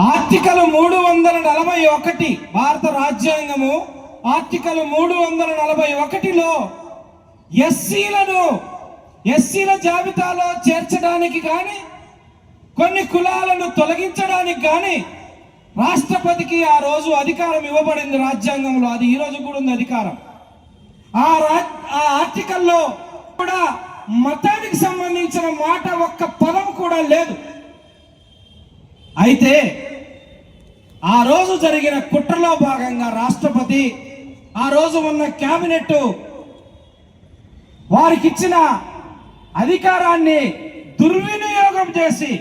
Article 341 భారత రాజ్యాంగము article 341లో ఎస్సీల జాబితాలో చేర్చడానికి కానీ కొన్ని కులాలను తొలగించడానికి కానీ రాష్ట్రపతికి ఆ రోజు అధికారం ఇవ్వబడింది రాజ్యాంగంలో. అది ఈ రోజు కూడా ఉంది అధికారం. ఆ ఆర్టికల్లో కూడా మతానికి సంబంధించిన మాట ఒక్క పదం కూడా లేదు. అయితే ఆ రోజు జరిగిన కుట్రలో భాగంగా రాష్ట్రపతి ఆ రోజు ఉన్న కేబినెట్ వారికి ఇచ్చిన అధికారాన్ని దుర్వినియోగం చేసి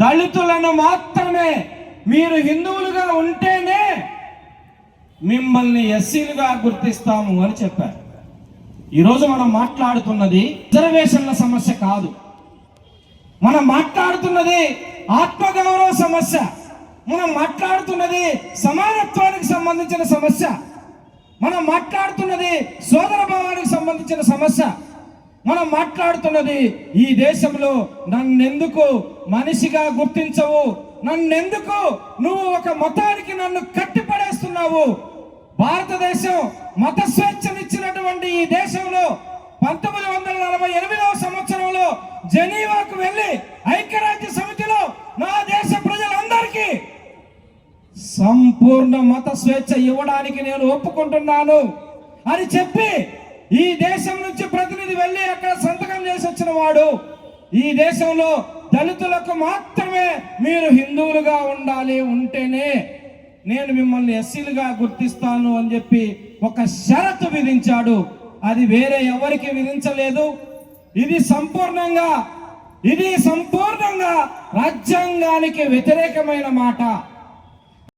దళితులను మాత్రమే మీరు హిందువులుగా ఉంటేనే మిమ్మల్ని ఎస్సీలుగా గుర్తిస్తాము అని చెప్పారు. ఈరోజు మనం మాట్లాడుతున్నది రిజర్వేషన్ల సమస్య కాదు. మనం మాట్లాడుతున్నది ఆత్మగౌరవ సమస్య. మనం మాట్లాడుతున్నది సమానత్వానికి సంబంధించిన సమస్య. మనం మాట్లాడుతున్నది సోదర భావానికి సంబంధించిన సమస్య. మనం మాట్లాడుతున్నది ఈ దేశంలో నన్నెందుకు మనిషిగా గుర్తించవు, నన్నెందుకు నువ్వు ఒక మతానికి నన్ను కట్టిపడేస్తున్నావు. భారతదేశం మత స్వేచ్ఛనిచ్చినటువంటి ఈ దేశంలో 1948వ సంవత్సరంలో జెనీవాకు వెళ్ళి ఐక్యరాజ్య సమితిలో నా దేశ ప్రజలందరికీ సంపూర్ణ మత స్వేచ్ఛ ఇవ్వడానికి నేను ఒప్పుకుంటున్నాను అని చెప్పి ఈ దేశం నుంచి ప్రతినిధి వెళ్ళి అక్కడ సంతకం చేసి వచ్చిన వాడు. ఈ దేశంలో దళితులకు మాత్రమే మీరు హిందువులుగా ఉండాలి, ఉంటేనే నేను మిమ్మల్ని ఎస్సీలుగా గుర్తిస్తాను అని చెప్పి ఒక షరతు విధించాడు. అది వేరే ఎవరికి విధించలేదు. ఇది సంపూర్ణంగా రాజ్యాంగానికి వ్యతిరేకమైన మాట.